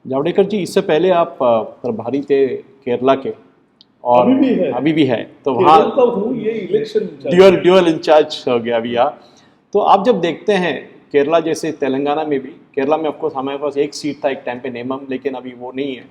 जावड़ेकर जी, इससे पहले आप प्रभारी थे केरला के, और अभी भी है तो वहाँ केरल का हूँ, ये इलेक्शन ड्यूअल इंचार्ज हो गया अभी यहाँ। तो आप जब देखते हैं केरला जैसे, तेलंगाना में भी, केरला में ऑफकोर्स हमारे पास एक सीट था एक टाइम पे नेमम, लेकिन अभी वो नहीं है।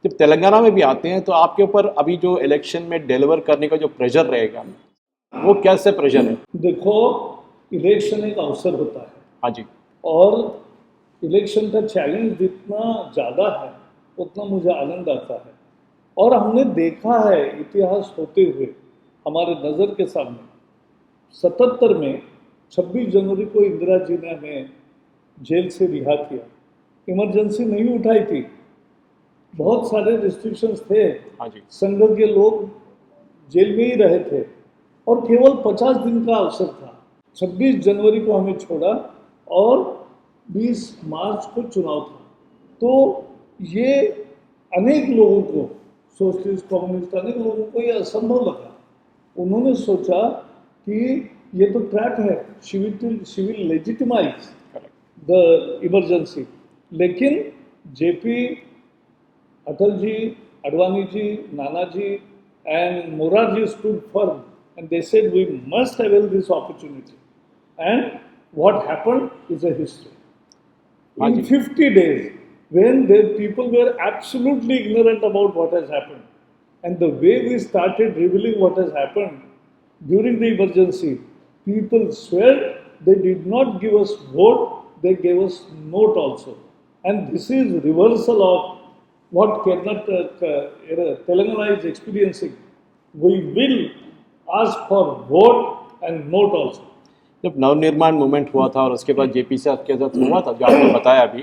जब तेलंगाना में भी आते हैं तो आपके ऊपर अभी जो इलेक्शन में डिलीवर करने का जो प्रेशर रहेगा, वो कैसे प्रेशर है? देखो, इलेक्शन एक अवसर होता है। हाँ जी। और इलेक्शन का चैलेंज जितना ज़्यादा है उतना मुझे आनंद आता है। और हमने देखा है इतिहास होते हुए हमारे नज़र के सामने, 77 में 26 जनवरी को इंदिरा जी ने हमें जेल से रिहा किया। इमरजेंसी नहीं उठाई थी, बहुत सारे रिस्ट्रिक्शंस थे। हाँ जी। संघ के लोग जेल में ही रहे थे और केवल 50 दिन का अवसर था। 26 जनवरी को हमें छोड़ा और 20 मार्च को चुनाव था। तो ये अनेक लोगों को, सोशलिस्ट कम्युनिस्ट अनेक लोगों को ये असंभव लगा। उन्होंने सोचा कि ये तो ट्रैप है, सिविल लेजिटिमाइज द इमरजेंसी। लेकिन JP, Atal ji, Advani ji, Nana ji and Morarji stood firm and they said we must avail this opportunity. And what happened is a history. In 50 days, when the people were absolutely ignorant about what has happened, and the way we started revealing what has happened during the emergency, people swear they did not give us vote, they gave us note also. And this is reversal of what Telangana is experiencing. We will ask for vote and note also. जब Navnirman movement हुआ था और उसके बाद JP साहब के साथ हुआ था, जो आपने बताया अभी,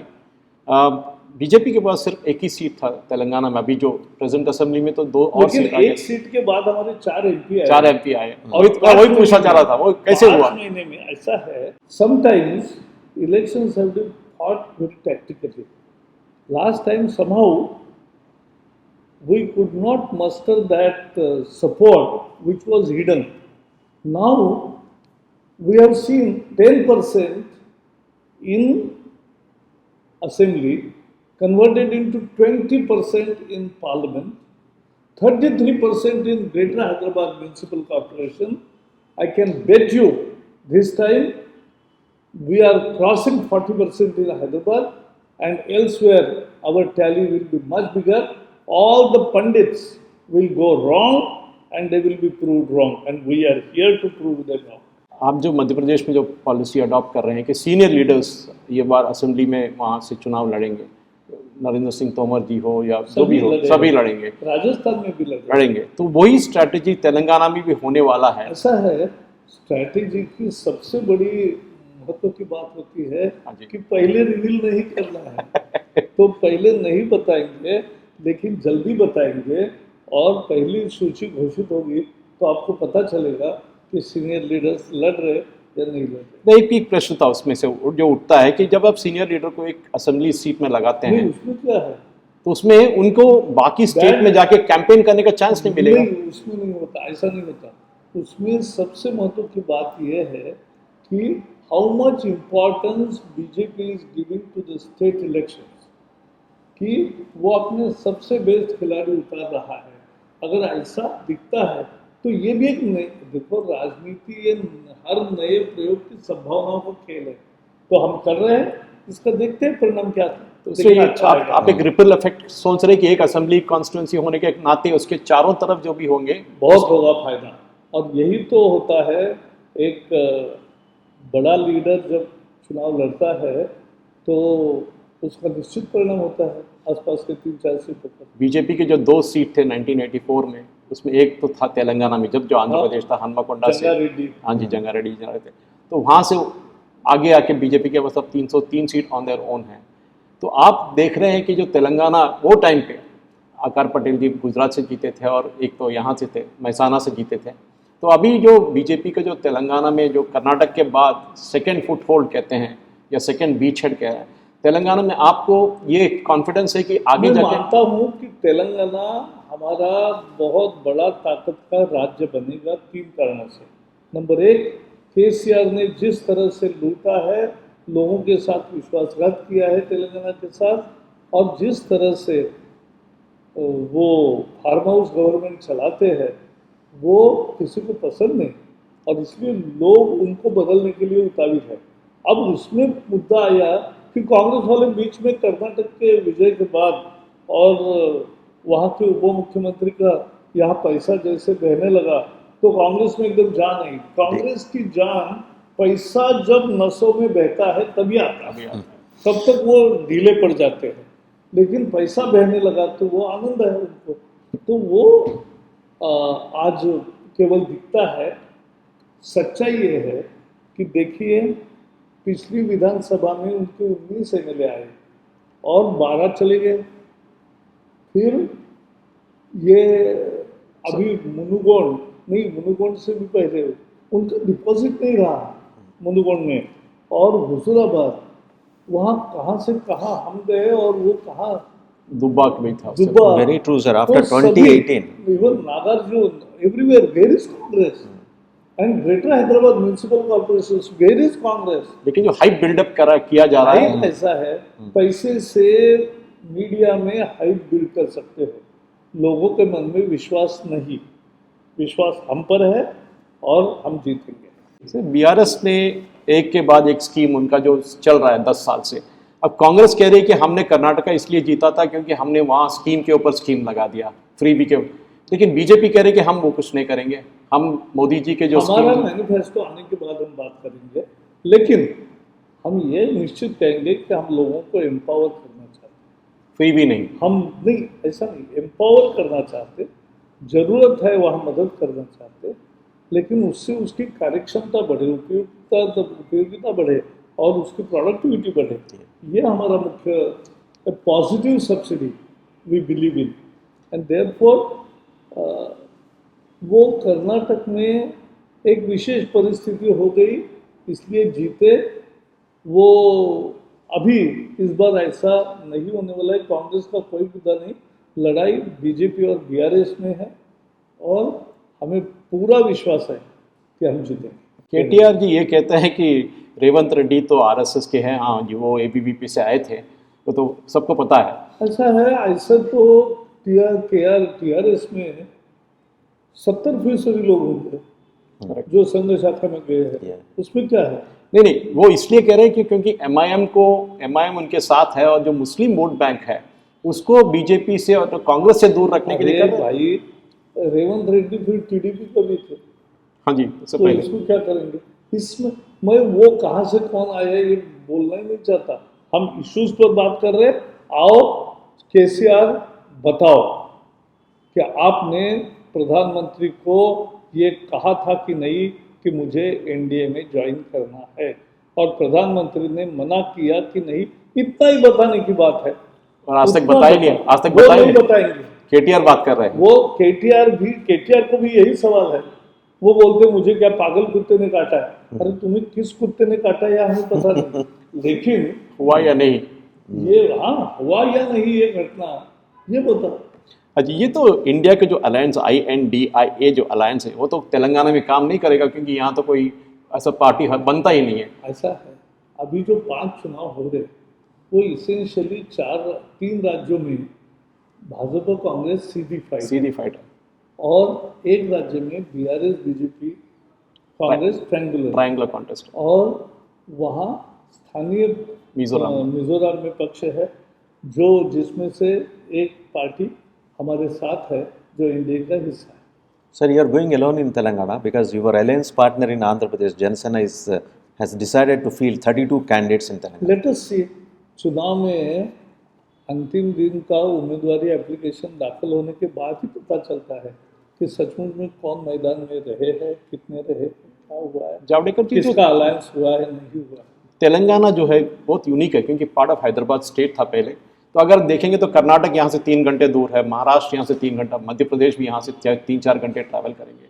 बीजेपी के पास सिर्फ एक ही सीट था तेलंगाना में। अभी जो प्रेजेंट असेंबली में तो दो और सीट आ गए। एक सीट के बाद हमारे 4 एमपी आए। 4 एमपी आए, और वही पूछना चाह रहा था, वो कैसे हुआ? 5 महीने में ऐसा है, sometimes elections have been fought very tactically. Last time somehow we could not muster that support which was hidden. Now we have seen 10% in assembly converted into 20% in parliament, 33% in Greater Hyderabad Municipal Corporation. I can bet you this time we are crossing 40% in Hyderabad, and elsewhere our tally will be much bigger. All the pundits will go wrong and they will be proved wrong, and we are here to prove them wrong. आप जो मध्य प्रदेश में जो policy adopt कर रहे हैं कि senior leaders ये बार assembly में वहाँ से चुनाव लड़ेंगे, नरेंद्र सिंह तोमर जी हो या जो भी हो, सभी लड़ेंगे। राजस्थान में भी लड़ेंगे। तो वही स्ट्रैटेजी तेलंगाना में भी होने वाला है। ऐसा है, स्ट्रैटेजी की सबसे बड़ी महत्व की बात होती है कि पहले रिवील नहीं करना है। तो पहले नहीं बताएंगे, लेकिन जल्दी बताएंगे, और पहली सूची घोषित होगी तो आपको पता चलेगा कि सीनियर लीडर्स लड़ रहे या नहीं लड़ रहे। एक प्रश्न था उसमें से जो उठता है कि जब आप सीनियर लीडर को एक असेंबली सीट में लगाते हैं, उसमें क्या है, तो उसमें उनको बाकी स्टेट में जाके कैंपेन करने का चांस नहीं मिलेगा? नहीं, उसमें नहीं होता, ऐसा नहीं होता। उसमें सबसे महत्व की बात यह है कि how much importance BJP is giving to the state elections, कि वो अपने सबसे बेस्ट खिलाड़ी उतार रहा है। अगर ऐसा दिखता है तो ये भी एक नई, देखो राजनीति ये हर नए प्रयोग की संभावनाओं का खेल है। तो हम कर रहे हैं, इसका देखते हैं परिणाम क्या था। तो अच्छा आप एक रिपल इफेक्ट सोच रहे कि एक असेंबली कॉन्स्टिट्यूंसी होने के नाते उसके चारों तरफ जो भी होंगे बहुत होगा फायदा। और यही तो होता है, एक बड़ा लीडर जब चुनाव लड़ता है तो उसका निश्चित परिणाम होता है आसपास के 3-4 सीटों पर। बीजेपी के जो 2 सीट थे 1984 में, उसमें एक तो था तेलंगाना में, जब जो आंध्र प्रदेश था हनुमकोंडा से, हाँ जी, जंगारेड्डी जा रहे थे, तो वहाँ से आगे आके बीजेपी के मतलब 303 सीट ऑन देयर ओन है। तो आप देख रहे हैं कि जो तेलंगाना वो टाइम पे आकार पटेल जी गुजरात से जीते थे और एक तो यहाँ से थे, महसाना से जीते थे। तो अभी जो बीजेपी का जो तेलंगाना में जो कर्नाटक के बाद सेकेंड फुटहोल्ड कहते हैं या सेकेंड बीचहेड कह रहे हैं, तेलंगाना में आपको ये कॉन्फिडेंस है कि आगे जाके? मैं मानता हूँ कि तेलंगाना हमारा बहुत बड़ा ताकत का राज्य बनेगा 3 कारणों से। नंबर 1, केसीआर ने जिस तरह से लूटा है, लोगों के साथ विश्वासघात किया है तेलंगाना के साथ, और जिस तरह से वो फार्म हाउस गवर्नमेंट चलाते हैं वो किसी को पसंद नहीं, और इसलिए लोग उनको बदलने के लिए उतावली है। अब उसमें मुद्दा आया कि कांग्रेस वाले बीच में कर्नाटक के विजय के बाद और वहाँ के उप मुख्यमंत्री का यहाँ पैसा जैसे बहने लगा तो कांग्रेस में एकदम जान आई। कांग्रेस की जान पैसा जब नसों में बहता है तभी आता है, तब तक वो ढीले पड़ जाते हैं, लेकिन पैसा बहने लगा तो वो आनंद है उनको। तो वो आज केवल दिखता है। सच्चाई ये है कि देखिए पिछली विधानसभा में उनके 19 एमएलए आए और 12 चले गए। फिर ये अभी मुनुगोंड से भी पहले उनका डिपॉजिट नहीं रहा मुनुगोंड में, और हुजूराबाद वहाँ कहाँ से कहाँ हम गए और वो कहाँ दुब्बा में था। Dubba. Very true, sir. After तो सभी, 2018. even Nagarjuna, everywhere, where is Congress? And Greater Hyderabad Municipal Corporations, where is Congress? लेकिन जो हाइप बिल्डअप किया जा रहा है, ऐसा है, पैसे से मीडिया में हाइप बिल्ड कर सकते हो, लोगों के मन में विश्वास नहीं। विश्वास हम पर है और हम जीतेंगे। बीआरएस ने एक के बाद एक स्कीम उनका जो चल रहा है 10 साल से, अब कांग्रेस कह रही है कि हमने कर्नाटका इसलिए जीता था क्योंकि हमने वहाँ स्कीम के ऊपर स्कीम लगा दिया फ्रीबी के, लेकिन बीजेपी कह रही है कि हम वो कुछ नहीं करेंगे, हम मोदी जी के जो हमारा मैनिफेस्टो आने के बाद हम बात करेंगे, लेकिन हम ये निश्चित कहेंगे कि हम लोगों को एम्पावर करना चाहते हैं, फ्रीबी नहीं, हम नहीं, ऐसा नहीं, एम्पावर करना चाहते, जरूरत है वहाँ मदद करना चाहते, लेकिन उससे उसकी कार्यक्षमता बढ़े, उपयोगिता बढ़े और उसकी प्रोडक्टिविटी बढ़े। ये हमारा मुख्य positive subsidy we believe in, and therefore वो कर्नाटक में एक विशेष परिस्थिति हो गई इसलिए जीते। वो अभी इस बार ऐसा नहीं होने वाला है, कांग्रेस का कोई मुद्दा नहीं, लड़ाई बीजेपी और बीआरएस में है और हमें पूरा विश्वास है कि हम जीतेंगे। केटीआर जी ये कहते हैं कि रेवंत रेड्डी तो आरएसएस के हैं, हाँ जी वो एबीवीपी से आए थे, वो तो सबको पता है। ऐसा है, ऐसा तो टीआरएस में 70% लोग होंगे जो संघ शाखा में गए हैं, उसमें क्या है? नहीं, वो इसलिए कह रहे हैं कि क्योंकि एमआईएम उनके साथ है और जो मुस्लिम वोट बैंक है उसको बीजेपी से और कांग्रेस से दूर रखने के लिए कर रहे हैं। भाई रेवंत रेड्डी फिर टीडीपी का भी थे, हाँ जी, उससे तो पहले इसको क्या करेंगे? इसमें मैं वो कहाँ से कौन आया ये बोलना ही नहीं चाहता। हम इश्यूज पर बात कर रहे हैं। आओ केसीआर बताओ कि आपने प्रधानमंत्री को ये कहा था कि नहीं कि मुझे एनडीए में ज्वाइन करना है, और प्रधानमंत्री ने मना किया कि नहीं, इतना ही बताने की बात है। और आज तक बता ही नहीं, आज तक बता ही नहीं बताएंगे। केटीआर बात कर रहे हैं, वो केटीआर को भी यही सवाल है। वो बोलते मुझे क्या पागल कुत्ते ने काटा है। अरे तुम्हें किस कुत्ते ने काटा है हमें पता नहीं, लेकिन हुआ या नहीं ये हुआ या नहीं ये घटना ये बताओ। अच्छा, ये तो इंडिया के जो अलायंस INDIA जो अलायंस है वो तो तेलंगाना में काम नहीं करेगा क्योंकि यहाँ तो कोई ऐसा पार्टी बनता ही नहीं है। ऐसा है, अभी जो 5 चुनाव हो रहे वो इसेंशियली 3 राज्यों में भाजपा कांग्रेस सीधी फाइट है, और एक राज्य में BRS BJP Congress triangular contest, और वहाँ स्थानीय मिजोरम में पक्ष है जो जिसमें से एक पार्टी हमारे साथ है जो एनडीए का हिस्सा है। Sir, you are going alone in Telangana because your alliance partner in Andhra Pradesh, Jansana, has decided to field 32 candidates in Telangana. Let us see, चुनाव में अंतिम दिन का उम्मीदवारी एप्लीकेशन दाखिल होने के बाद ही पता चलता है कि सचमुच में कौन मैदान में रहे हैं, कितने रहे, क्या हुआ है, जावड़ेकर जी किसका अलायंस हुआ है नहीं हुआ। तेलंगाना जो है बहुत यूनिक है क्योंकि पार्ट ऑफ हैदराबाद स्टेट था पहले, तो अगर देखेंगे तो कर्नाटक यहाँ से 3 घंटे दूर है, महाराष्ट्र यहाँ से 3 घंटा, मध्य प्रदेश भी यहाँ से 3-4 घंटे ट्रैवल करेंगे।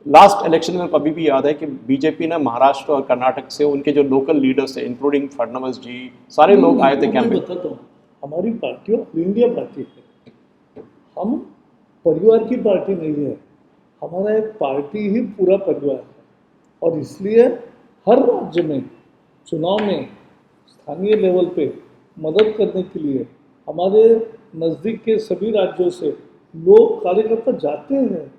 लास्ट इलेक्शन में कभी भी याद है कि बीजेपी ने महाराष्ट्र और कर्नाटक से उनके जो लोकल लीडर्स थे इंक्लूडिंग फडणवीस जी, सारे लोग आए थे कैंपेन। बताता हूँ, हमारी पार्टी ऑफ इंडिया पार्टी है, हम परिवार की पार्टी नहीं है, हमारा एक पार्टी ही पूरा परिवार है, और इसलिए हर राज्य में चुनाव में स्थानीय लेवल पे मदद करने के लिए हमारे नज़दीक के सभी राज्यों से लोग कार्यकर्ता जाते हैं,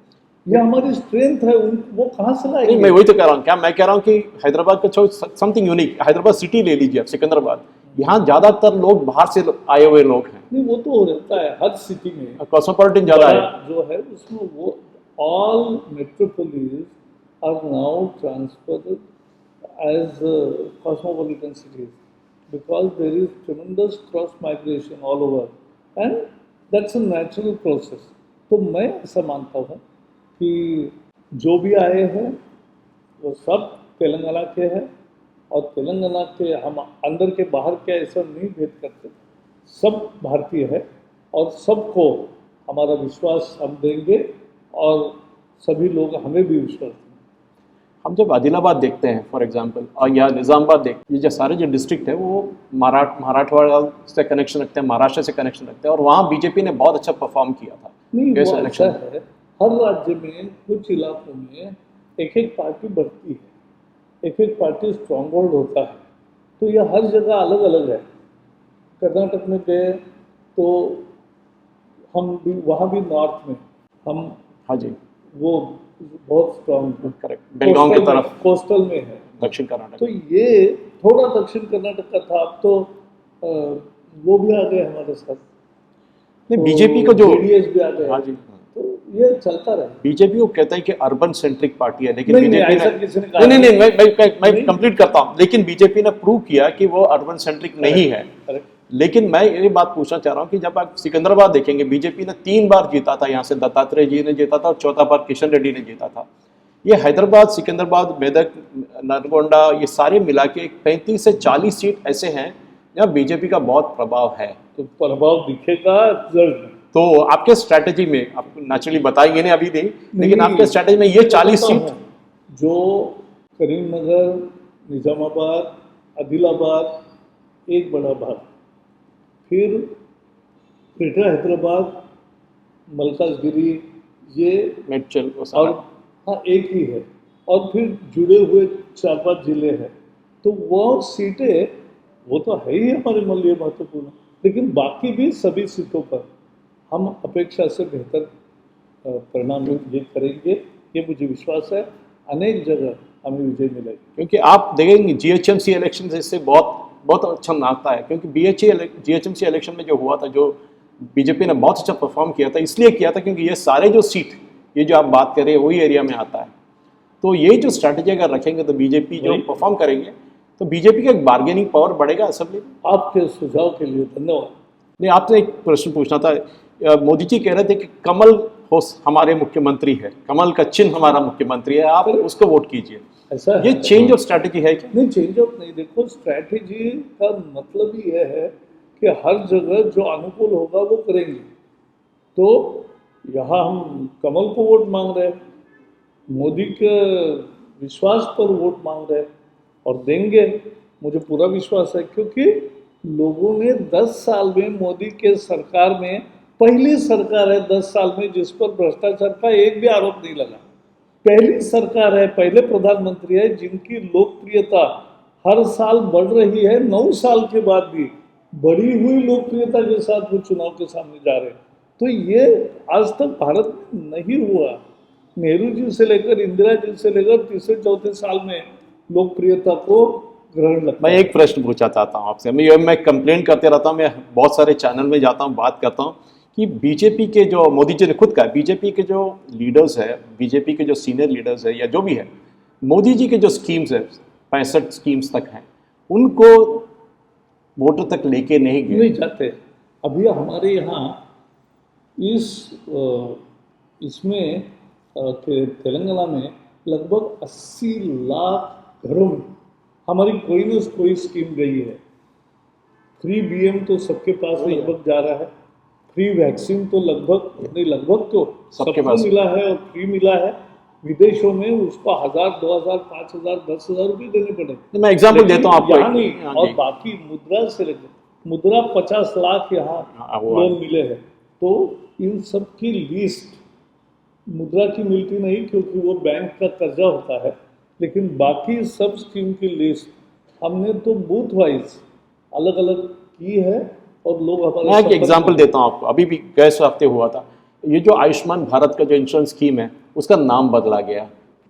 ये हमारी स्ट्रेंथ है। वो कहाँ से नहीं, लाएंगे? मैं वही तो कह रहा हूँ, क्या मैं कह रहा हूँ कि हैदराबाद का छोड़ समथिंग यूनिक, हैदराबाद सिटी ले लीजिए आप, सिकंदराबाद, यहाँ ज्यादातर लोग बाहर से आए हुए लोग हैं, नहीं, वो तो रहता है हर सिटी में। कॉस्मोपॉलिटन ज्यादा है। बड़ा जो है उसमें वो all metropolis are now transferred as cosmopolitan cities because there is tremendous cross migration all over and that's a natural process. तो मैं ऐसा मानता हूँ कि जो भी आए हैं वो सब तेलंगाना के हैं और तेलंगाना के हम अंदर के बाहर के ऐसा नहीं भेद करते, सब भारतीय है और सबको हमारा विश्वास हम देंगे और सभी लोग हमें भी विश्वास देंगे। हम जब आदिलाबाद देखते हैं फॉर एग्जांपल, और या निज़ामाबाद देखते हैं, ये जो सारे जो डिस्ट्रिक्ट है वो मराठवाड़ा से कनेक्शन रखते हैं, महाराष्ट्र से कनेक्शन रखते हैं, और वहाँ बीजेपी ने बहुत अच्छा परफॉर्म किया था नहीं, इस वो ऐसा इलेक्शन। है, हर राज्य में कुछ इलाकों में एक एक पार्टी बढ़ती है, एक एक पार्टी स्ट्रॉन्ग होल्ड होता है, तो यह हर जगह अलग अलग है। कर्नाटक में गए तो हम भी वहाँ भी नॉर्थ में हम हाँ जी, वो बहुत स्ट्रॉन्ग करेक्ट, बेलगांव की तरफ, कोस्टल में है। दक्षिण कर्नाटक। तो ये थोड़ा दक्षिण कर्नाटक का था, अब तो वो भी आ गए हमारे साथ, नहीं, बीजेपी को जो, जेडीएस भी आ गए, हाँ जी, तो ये चलता रहे। बीजेपी को कहता है कि अर्बन सेंट्रिक पार्टी है, लेकिन नहीं, नहीं, बीजेपी ऐसा ने, किसी ने कहा नहीं नहीं, मैं नहीं। कंप्लीट करता हूँ, लेकिन बीजेपी ने प्रूव किया कि वो अर्बन सेंट्रिक नहीं है। करेक्ट। लेकिन मैं ये बात पूछना चाह रहा हूँ कि जब आप सिकंदराबाद देखेंगे, बीजेपी ने 3 बार जीता था, यहाँ से दत्तात्रेय जी ने जीता था और चौथा बार किशन रेड्डी ने जीता था। ये हैदराबाद, सिकंदराबाद, मेदक, नरगोंडा, ये सारे मिला के 35 से 40 सीट ऐसे हैं जहाँ बीजेपी का बहुत प्रभाव है। तो प्रभाव दिखेगा रिजल्ट में। तो आपके स्ट्रैटेजी में, आप नेचुरली बताएंगे नहीं अभी नहीं, लेकिन नहीं, आपके स्ट्रैटेजी में ये 40 बताता सीट, हूँ, जो करीमनगर, निजामाबाद, आदिलाबाद एक बड़ा भाग, फिर ग्रेटर हैदराबाद, मलकाजगिरी, ये मेडचल वो और सारा। हाँ एक ही है, और फिर जुड़े हुए 4-5 जिले हैं, तो वो सीटें वो तो है ही हमारे लिए महत्वपूर्ण, लेकिन बाकी भी सभी सीटों पर हम अपेक्षा से बेहतर परिणाम ये करेंगे, ये मुझे विश्वास है। अनेक जगह हमें विजय मिलेगी, क्योंकि आप देखेंगे जीएचएमसी इलेक्शन से इससे बहुत बहुत अच्छा नाता है, क्योंकि जीएचएमसी इलेक्शन में जो हुआ था, जो बीजेपी ने बहुत अच्छा परफॉर्म किया था, इसलिए किया था क्योंकि ये सारे जो सीट, ये जो आप बात कर रहे हैं, वही एरिया में आता है। तो ये जो स्ट्रैटेजी अगर रखेंगे तो बीजेपी जो परफॉर्म करेंगे, तो बीजेपी का एक बार्गेनिंग पावर बढ़ेगा असेंबली में। आपके सुझाव के लिए धन्यवाद। नहीं, आपसे एक प्रश्न पूछना था, मोदी जी कह रहे थे कि कमल हो हमारे मुख्यमंत्री है, कमल का चिन्ह हमारा मुख्यमंत्री है, आप उसको वोट कीजिए, ऐसा ये है? चेंज ऑफ स्ट्रैटेजी है क्या? नहीं, चेंज ऑफ नहीं, देखो स्ट्रैटेजी का मतलब ही यह है कि हर जगह जो अनुकूल होगा वो करेंगे। तो यहाँ हम कमल को वोट मांग रहे हैं, मोदी के विश्वास पर वोट मांग रहे हैं और देंगे, मुझे पूरा विश्वास है, क्योंकि लोगों ने 10 साल में मोदी के सरकार में, पहली सरकार है 10 साल में जिस पर भ्रष्टाचार का एक भी आरोप नहीं लगा, पहली सरकार है, पहले प्रधानमंत्री है जिनकी लोकप्रियता हर साल बढ़ रही है, 9 साल के बाद भी बढ़ी हुई लोकप्रियता के साथ वो चुनाव के सामने जा रहे हैं। तो ये आज तक भारत में नहीं हुआ, नेहरू जी से लेकर इंदिरा जी से लेकर तीसरे चौथे साल में लोकप्रियता को ग्रहण लगता मैं है। एक प्रश्न पूछना चाहता हूँ आपसे, मैं कंप्लेंट करते रहता हूँ, मैं बहुत सारे चैनल में जाता हूँ, बात करता हूँ कि बीजेपी के जो, मोदी जी ने खुद कहा, बीजेपी के जो लीडर्स है, बीजेपी के जो सीनियर लीडर्स है या जो भी है, मोदी जी के जो स्कीम्स है, 65 स्कीम्स तक हैं, उनको वोटर तक लेके नहीं गए। नहीं जाते। अभी हमारे यहाँ इसमें तेलंगाना में लगभग 80 लाख घरों में हमारी कोई न कोई स्कीम गई है। फ्री बीएम तो सबके पास लगभग जा रहा है, फ्री वैक्सीन तो लगभग तो सबको पास मिला है और फ्री मिला है। विदेशों में उसको 1000, 2000, 5000, 10,000 रुपये देने पड़े। मैं एग्जाम्पल देता हूँ आपको, यहाँ नहीं, हाँ और जी। बाकी मुद्रा से लेकर मुद्रा 50 लाख यहाँ वो लोन मिले हैं। तो इन सब की लिस्ट मुद्रा की मिलती नहीं क्योंकि वो बैंक का कर्जा होता है, लेकिन बाकी सब स्कीम की लिस्ट हमने तो बूथ वाइज अलग अलग की है और लोग हमारे मैं एक संपर्क एग्जांपल में- देता हूँ आपको, अभी भी गए हफ्ते हुआ था, ये जो आयुष्मान भारत का जो इंश्योरेंस स्कीम है उसका नाम बदला गया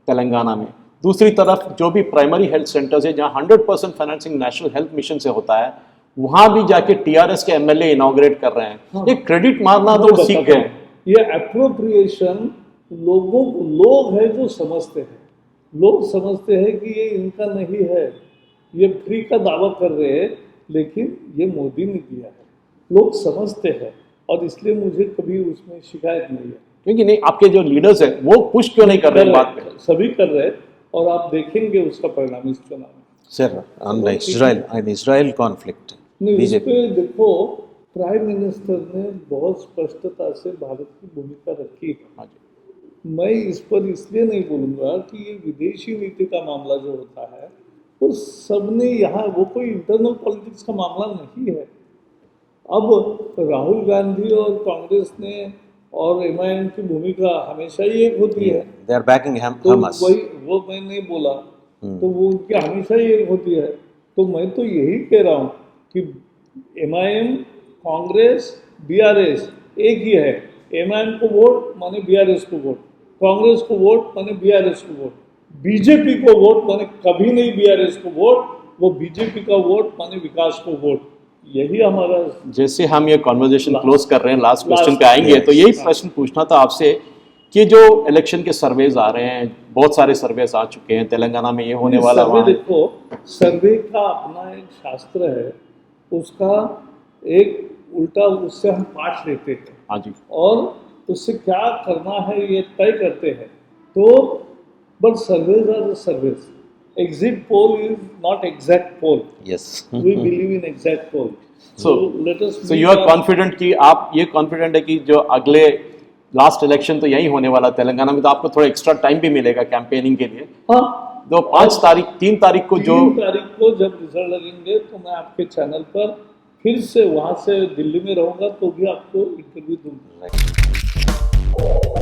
तेलंगाना में। दूसरी तरफ जो भी प्राइमरी हेल्थ सेंटर्स है जहाँ 100% फाइनेंसिंग नेशनल हेल्थ मिशन से होता है, वहाँ भी जाके टीआरएस के एमएलए इनॉग्रेट कर रहे हैं। हाँ। ये क्रेडिट मारना तो मैं वो सीख बताता गए। हूँ, ये अप्रोप्रिएशन लोग हैं जो समझते हैं, लोग समझते हैं कि ये इनका नहीं है, ये फ्री का दावा कर रहे हैं, लेकिन ये मोदी ने दिया है, लोग समझते हैं, और इसलिए मुझे कभी उसमें शिकायत नहीं है। क्योंकि नहीं, आपके जो लीडर्स हैं वो पुश क्यों नहीं कर रहे हैं बात पे? सभी कर रहे हैं, और आप देखेंगे उसका परिणाम इस चुनाव में। Sir, on the Israel conflict, नहीं, उस BJP. पे देखो, प्राइम मिनिस्टर ने बहुत स्पष्टता से भारत की भूमिका रखी है। हाँ जी। मैं इस पर इसलिए नहीं बोलूँगा कि ये विदेशी नीति का मामला जो होता है वो सबने यहाँ, वो कोई इंटरनल पॉलिटिक्स का मामला नहीं है। अब राहुल गांधी और कांग्रेस ने और एमआईएम की भूमिका हमेशा ही एक होती है, They are backing तो Hamas. वही वो मैं नहीं बोला, तो वो उनकी हमेशा ही एक होती है। तो मैं तो यही कह रहा हूँ कि एमआईएम, कांग्रेस, बीआरएस एक ही है। एमआईएम को वोट माने बीआरएस को वोट, कांग्रेस को वोट माने बीआरएस को वोट, बीजेपी को वोट माने कभी नहीं बीआरएस को वोट, वो बीजेपी का वोट माने विकास को वोट। यही हमारा। जैसे हम ये कॉन्वर्जेशन क्लोज कर रहे हैं, लास्ट क्वेश्चन Last, पे आएंगे, yes. तो यही प्रश्न पूछना था आपसे कि जो इलेक्शन के सर्वेज आ रहे हैं, बहुत सारे सर्वेज आ चुके हैं, तेलंगाना में ये होने वाला, सर्वे वहाँ है। देखो, सर्वे का अपना एक शास्त्र है, उसका एक उल्टा उससे हम पाठ लेते हैं हाँ जी। और उससे क्या करना है ये तय करते हैं। तो but surveys are surveys, exit poll is not exact poll, Yes. We believe in exact poll. So, let us so you are confident कि आप ये कॉन्फिडेंट है कि जो अगले लास्ट इलेक्शन तो यही होने वाला तेलंगाना में, तो आपको थोड़ा एक्स्ट्रा टाइम भी मिलेगा कैंपेनिंग के लिए। हाँ, तो 3 तारीख को जो 3 तारीख को जब रिजल्ट लगेंगे तो मैं आपके चैनल पर फिर से वहाँ से दिल्ली में रहूँगा, तो भी आपको इंटरव्यू दूंगा। Right.